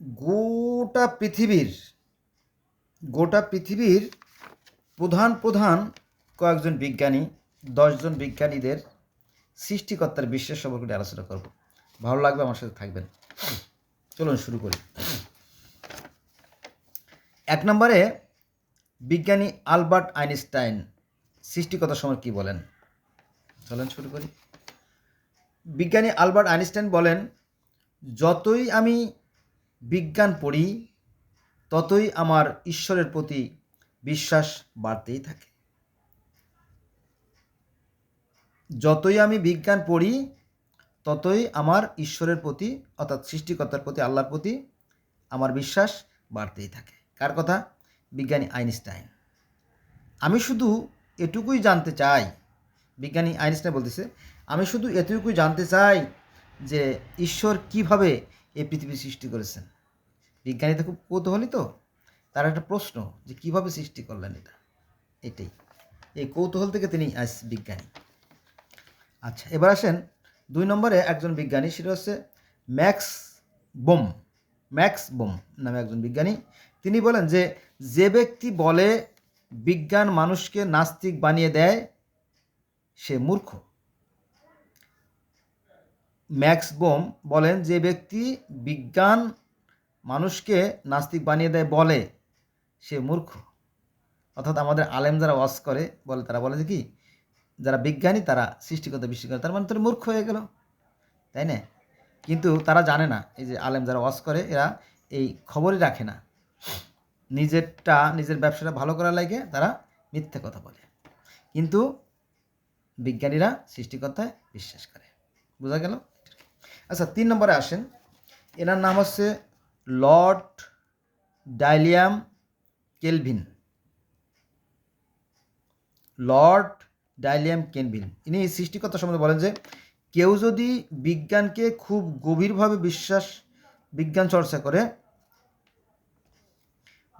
গোটা পৃথিবীর প্রধান কয়েকজন বিজ্ঞানী 10জন বিজ্ঞানীদের সৃষ্টিকর্তার বিশ্বের সম্পর্কে আলোচনা করব। ভালো লাগবে, আমার সাথে থাকবেন। চলুন শুরু করি। 1 নম্বরে বিজ্ঞানী আলবার্ট আইনস্টাইন সৃষ্টিকর্তার সময় কি বলেন? চলেন শুরু করি। বিজ্ঞানী আলবার্ট আইনস্টাইন বলেন, যতই আমি বিজ্ঞান পড়ি ততই আমার ঈশ্বরের প্রতি বিশ্বাস বাড়তেই থাকে। যতই আমি বিজ্ঞান পড়ি ততই আমার ঈশ্বরের প্রতি, অর্থাৎ সৃষ্টিকর্তার প্রতি, আল্লাহর প্রতি আমার বিশ্বাস বাড়তেই থাকে। কার কথা? বিজ্ঞানী আইনস্টাইন। আমি শুধু এটুকুই জানতে চাই, বিজ্ঞানী আইনস্টাইন বলতেছে, আমি শুধু এটুকুই জানতে চাই যে ঈশ্বর কিভাবে এই পৃথিবী সৃষ্টি করেছেন। বিজ্ঞানীদের খুব কৌতূহলী, তো তার একটা প্রশ্ন যে কিভাবে সৃষ্টি করলেন এটাই, এই কৌতূহল থেকে তিনি আজ বিজ্ঞানী। আচ্ছা, এবার আসেন 2 নম্বরে একজন বিজ্ঞানী, সেটা হচ্ছে ম্যাক্স বোম নামে একজন বিজ্ঞানী। তিনি বলেন যে ব্যক্তি বলে বিজ্ঞান মানুষকে নাস্তিক বানিয়ে দেয় সে মূর্খ। ম্যাক্স বোম বলেন, যে ব্যক্তি বিজ্ঞান মানুষকে নাস্তিক বানিয়ে দেয় বলে সে মূর্খ। অর্থাৎ আমাদের আলেম যারা ওয়াজ করে বলে, তারা বলে যে কি, যারা বিজ্ঞানী তারা সৃষ্টিকর্তা বিশ্বাস করে, তার মানে তোর মূর্খ হয়ে গেল, তাই না? কিন্তু তারা জানে না, এই যে আলেম যারা ওয়াজ করে এরা এই খবরই রাখে না, নিজের ব্যবসাটা ভালো করার লাগে তারা মিথ্যে কথা বলে, কিন্তু বিজ্ঞানীরা সৃষ্টিকর্তায় বিশ্বাস করে। বোঝা গেল? আচ্ছা, 3 নম্বরে আসেন। এনার নাম হচ্ছে লর্ড ডাইলিয়াম কেলভিন। লর্ড ডাইলিয়াম কেলভিন ইনি সৃষ্টিকর্তা সম্বন্ধে বলেন যে, কেউ যদি বিজ্ঞানকে খুব গভীরভাবে বিজ্ঞান চর্চা করে,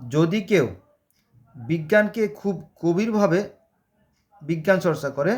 যদি কেউ বিজ্ঞানকে খুব গভীরভাবে বিজ্ঞান চর্চা করে,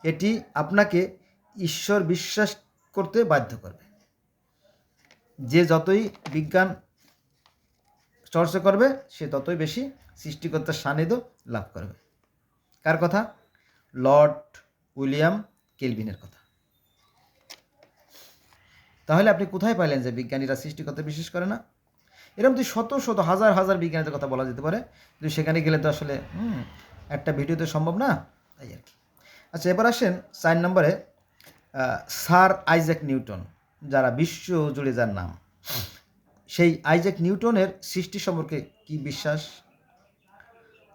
এটি আপনাকে ঈশ্বর বিশ্বাস করতে বাধ্য করবে। যে যতই বিজ্ঞান চর্চা করবে সে ততই বেশি সৃষ্টিকর্তার সান্নিধ্য লাভ করবে। কার কথা? লর্ড উইলিয়াম কেলভিনের কথা। তাহলে আপনি কোথায় পাইলেন যে বিজ্ঞানীরা সৃষ্টিকর্তা বিশ্বাস করে না? এরকম তো শত শত হাজার বিজ্ঞানীদের কথা বলা যেতে পারে, কিন্তু সেখানে গেলে তো আসলে একটা ভিডিওতে সম্ভব না, তাই আর কি। আচ্ছা, এবার আসেন 4 নম্বরে স্যার আইজ্যাক নিউটন, যারা বিশ্ব জুড়ে যার নাম। সেই আইজ্যাক নিউটনের সৃষ্টি সম্পর্কে কি বিশ্বাস?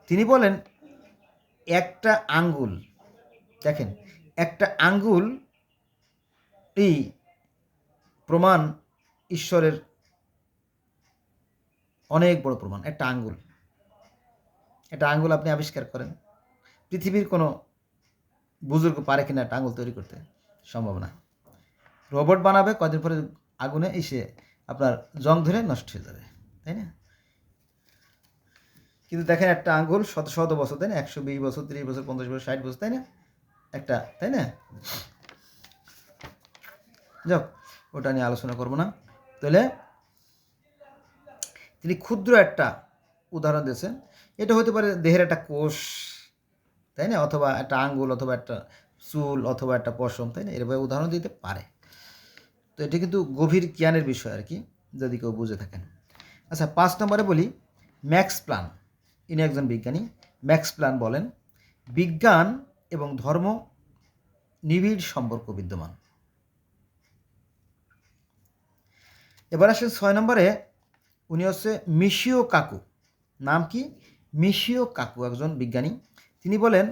তিনি বলেন, একটা আঙ্গুল, দেখেন, একটা আঙ্গুল এই প্রমাণ ঈশ্বরের অনেক বড় প্রমাণ। একটা আঙ্গুল আপনি আবিষ্কার করেন, পৃথিবীর কোনো বুজুর্গ পারে কিনা একটা আঙ্গুল তৈরি করতে? সম্ভব না। রোবট বানাবে, কদিন পরে আগুনে এসে আপনার জং ধরে নষ্ট হয়ে যাবে, তাই না? কিন্তু দেখেন, একটা আঙ্গুল শত বছর, তাই না? 120 বছর, 30 বছর, 50 বছর, 60 বছর, তাই না? একটা, তাই না? যাক, ওটা নিয়ে আলোচনা করব না। তাহলে তিনি ক্ষুদ্র একটা উদাহরণ দিয়েছেন। এটা হতে পারে দেহের একটা কোষ, তাই না? অথবা একটা আঙ্গুল, অথবা একটা চুল, অথবা একটা পশম, তাই না? এরভাবে উদাহরণ দিতে পারে। তো এটা কিন্তু গভীর জ্ঞানের বিষয় আর কি, যদি কেউ বুঝে থাকেন। আচ্ছা, 5 নম্বরে বলি ম্যাক্স প্ল্যাঙ্ক। ইনি একজন বিজ্ঞানী। ম্যাক্স প্ল্যাঙ্ক বলেন, বিজ্ঞান এবং ধর্ম নিবিড় সম্পর্ক বিদ্যমান। এবার আসেন 6 নম্বরে, উনি হচ্ছে মিশিও কাকু। নাম কি? মিশিও কাকু, একজন বিজ্ঞানী। তিনি বলেন,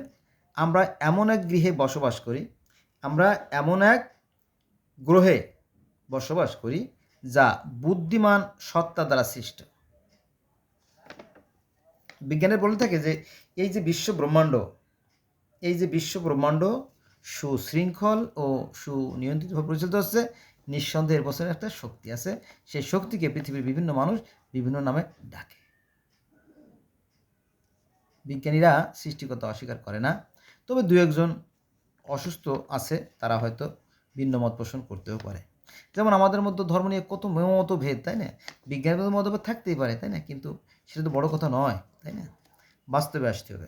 আমরা এমন এক গৃহে বসবাস করি, আমরা এমন এক গ্রহে বসবাস করি যা বুদ্ধিমান সত্তা দ্বারা সৃষ্ট। বিজ্ঞানের বলে থাকে যে এই যে বিশ্ব ব্রহ্মাণ্ড সুশৃঙ্খল ও সুনিয়ন্ত্রিতভাবে পরিচালিত হচ্ছে, নিঃসন্দেহের বছরে একটা শক্তি আছে। সেই শক্তিকে পৃথিবীর বিভিন্ন মানুষ বিভিন্ন নামে ডাকে। বিজ্ঞানীরা সৃষ্টিকর্তা অস্বীকার করে না, তবে 2-1 জন অসুস্থ আছে, তারা হয়তো ভিন্ন মত পোষণ করতেও পারে। যেমন আমাদের মধ্যে ধর্ম নিয়ে কত মতভেদ, তাই না? বিজ্ঞানের মতভেদ থাকতেই পারে, তাই না? কিন্তু সেটা তো বড় কথা নয়, তাই না? বাস্তবে আসতে হবে।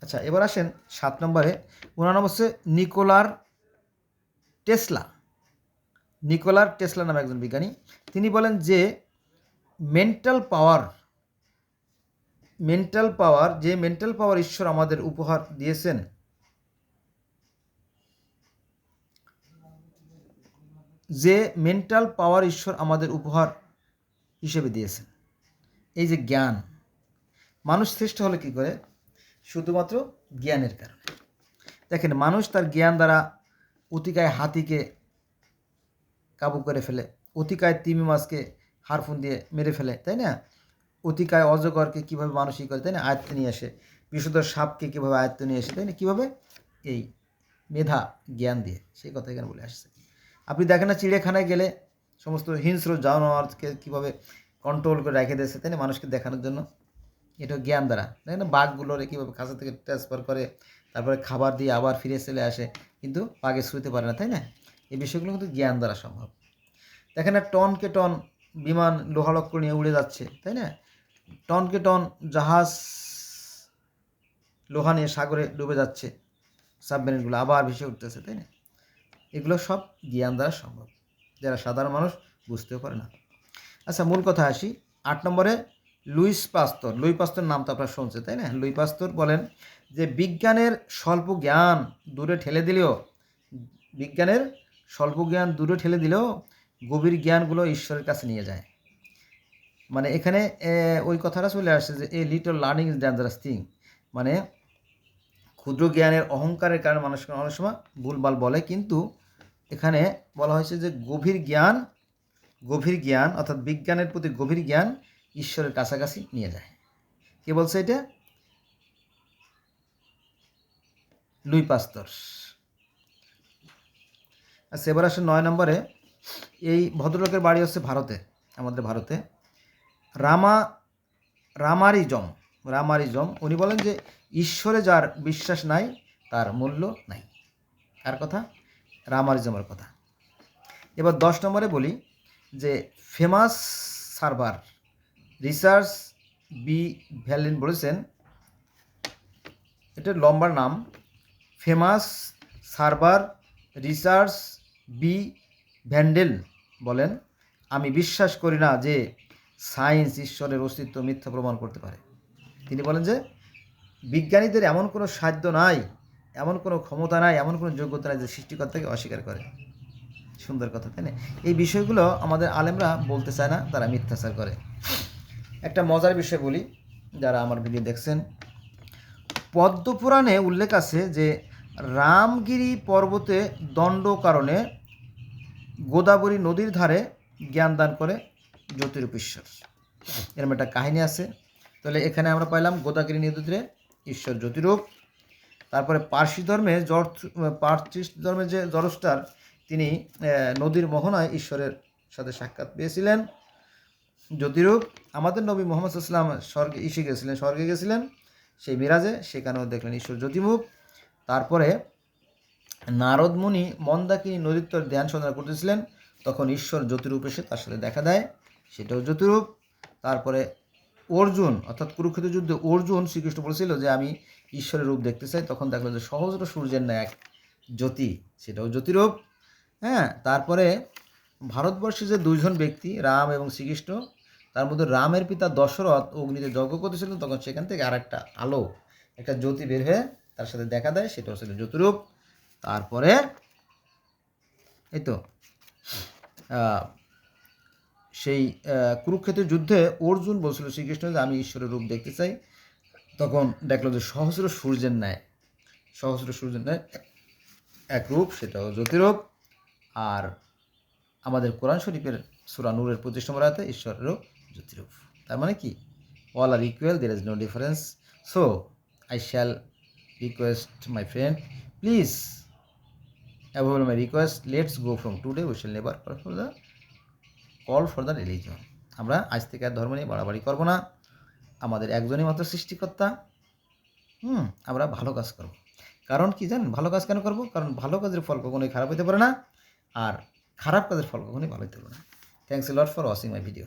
আচ্ছা, এবার আসেন 7 নম্বরে। ওনার নাম হচ্ছে টেসলা। নিকোলার টেসলা নামে একজন বিজ্ঞানী। তিনি বলেন যে মেন্টাল পাওয়ার ঈশ্বর আমাদের উপহার দিয়েছেন, হিসেবে দিয়েছেন, এই যে জ্ঞান। মানুষ শ্রেষ্ঠ হলে কি করে? শুধুমাত্র জ্ঞানের কারণে। দেখেন, মানুষ তার জ্ঞান দ্বারা অতিকায় হাতিকে কাবু করে ফেলে, অতিকায় তিমি মাছকে হারফুন দিয়ে মেরে ফেলে, তাই না? অতিকায় অজগরকে কীভাবে মানুষই করে, তাই না? আয়ত্তে নিয়ে আসে। বিষধর সাপকে কীভাবে আয়ত্তে নিয়ে আসে, তাই না? কীভাবে? এই মেধা, জ্ঞান দিয়ে। সেই কথা এখানে বলে আসছে। আপনি দেখেন না, চিড়িয়াখানায় গেলে সমস্ত হিংস্র জানোয়ারকে কীভাবে কন্ট্রোল করে রেখে দিয়েছে, তাই না? মানুষকে দেখানোর জন্য। এটা জ্ঞান দ্বারা। দেখেন না, বাঘগুলোরে কীভাবে খাঁচা থেকে ট্রান্সফার করে, তারপরে খাবার দিয়ে আবার ফিরে চলে আসে, কিন্তু বাঘে ছুঁতে পারে না, তাই না? এই বিষয়গুলো কিন্তু জ্ঞান দ্বারা সম্ভব। দেখেন না, টনকে টন বিমান লোহালক্ষ্য নিয়ে উড়ে যাচ্ছে, তাই না? টনকে টন জাহাজ লোহা নিয়ে সাগরে ডুবে যাচ্ছে, সাবমেরিনগুলো আবার ভেসে উঠতেছে, তাই না? এগুলো সব জ্ঞান দ্বারা সম্ভব, যারা সাধারণ মানুষ বুঝতেও পারে না। আচ্ছা, মূল কথা আসি। 8 নম্বরে লুই পাস্তর নাম তো আপনারা শুনছে, তাই না? লুই পাস্তর বলেন যে বিজ্ঞানের স্বল্প জ্ঞান দূরে ঠেলে দিলেও গভীর জ্ঞানগুলো ঈশ্বরের কাছে নিয়ে যায়। মানে এখানে ওই কথাটা চলে আসছে যে a little learning is dangerous thing. মানে ক্ষুদ্র জ্ঞানের অহংকারের কারণে মানুষ অনেক সময় ভুলভাল বলে, কিন্তু এখানে বলা হয়েছে যে গভীর জ্ঞান অর্থাৎ বিজ্ঞানের প্রতি গভীর জ্ঞান ঈশ্বরের কাছাকাছি নিয়ে যায়। কে বলছে এটা? লুই পাস্তর। আচ্ছা, এবার আসে 9 নম্বরে। এই ভদ্রলোকের বাড়ি হচ্ছে আমাদের ভারতে। রামারিজম। উনি বলেন যে ঈশ্বরে যার বিশ্বাস নাই তার মূল্য নাই। কার কথা? রামারিজমের কথা। এবার 10 নম্বরে বলি যে ফেমাস সার্ভার রিসার্চ বি ভ্যালিন বলেছেন, এটা লম্বার নাম, ফেমাস সার্ভার রিসার্চ বি ভ্যান্ডেল বলেন, আমি বিশ্বাস করি না যে সায়েন্স ঈশ্বরের অস্তিত্ব মিথ্যা প্রমাণ করতে পারে। তিনি বলেন যে বিজ্ঞানীদের এমন কোনো সাধ্য নাই, এমন কোনো ক্ষমতা নাই, এমন কোনো যোগ্যতা নাই যে সৃষ্টিকর্তাকে অস্বীকার করে। সুন্দর কথা, তাই না? এই বিষয়গুলো আমাদের আলেমরা বলতে চায় না, তারা মিথ্যাচার করে। একটা মজার বিষয় বলি, যারা আমার ভিডিও দেখছেন, পদ্মপুরাণে উল্লেখ আছে যে রামগিরি পর্বতে দণ্ড কারণে গোদাবরী নদীর ধারে জ্ঞান দান করে জ্যোতিরূপ ঈশ্বর। এরকম একটা কাহিনী আছে। তাহলে এখানে আমরা পাইলাম গোদাবরী নদীতে ঈশ্বর জ্যোতিরূপ। তারপরে পার্সি ধর্মে যে জরস্টার, তিনি নদীর মোহনায় ঈশ্বরের সাথে সাক্ষাৎ পেয়েছিলেন, জ্যোতিরূপ। আমাদের নবী মুহাম্মদ সাল্লাল্লাহু আলাইহি ওয়াসাল্লাম স্বর্গে গেছিলেন সেই মিরাজে, সেখানেও দেখলেন ঈশ্বর জ্যোতিমুখ। তারপরে নারদ মুনি মন্দাকিনী নদীর তর ধ্যান সাধনা করতেছিলেন, তখন ঈশ্বর জ্যোতিরূপ এসে তার সাথে দেখা দেয়, সেটাও জ্যোতিরূপ। তারপরে অর্জুন, অর্থাৎ কুরুক্ষেত্র যুদ্ধে অর্জুন শ্রীকৃষ্ণ বলেছিল যে আমি ঈশ্বরের রূপ দেখতে চাই, তখন দেখলো যে সহস্র সূর্যের ন্যায় এক জ্যোতি, সেটাও জ্যোতিরূপ। হ্যাঁ, তারপরে ভারতবর্ষে যে দুইজন ব্যক্তি রাম এবং শ্রীকৃষ্ণ, তার মধ্যে রামের পিতা দশরথ অগ্নিতে যজ্ঞ করতেছিলেন, তখন সেখান থেকে আর একটা আলো, একটা জ্যোতি বের হয়ে তার সাথে দেখা দেয়, সেটা হচ্ছে জ্যোতিরূপ। তারপরে এই তো সেই কুরুক্ষেত্রের যুদ্ধে অর্জুন বলছিল শ্রীকৃষ্ণ যে আমি ঈশ্বরের রূপ দেখতে চাই, তখন দেখলো যে সহস্র সূর্যের ন্যায় এক রূপ, সেটাও জ্যোতিরূপ। আর আমাদের কোরআন শরীফের সূরা নূরের 25 নম্বর আয়াতে ঈশ্বরেরও জ্যোতিরূপ। তার মানে কি? All are equal, there is no difference. So I shall request my friend, please above my request, let's go from today, we shall never call for the religion. আমরা আজ থেকে আর ধর্ম নিয়ে বাড়াবাড়ি করবো না। আমাদের একজনই মাত্র সৃষ্টিকর্তা। আমরা ভালো কাজ করব। কারণ কি জানেন, ভালো কাজ কেন করব? কারণ ভালো কাজের ফল কখনোই খারাপ হতে পারে না। আর খারাপ কাজের ফল কখনোই ভালো হতে পারে না। Thanks a lot for watching my video.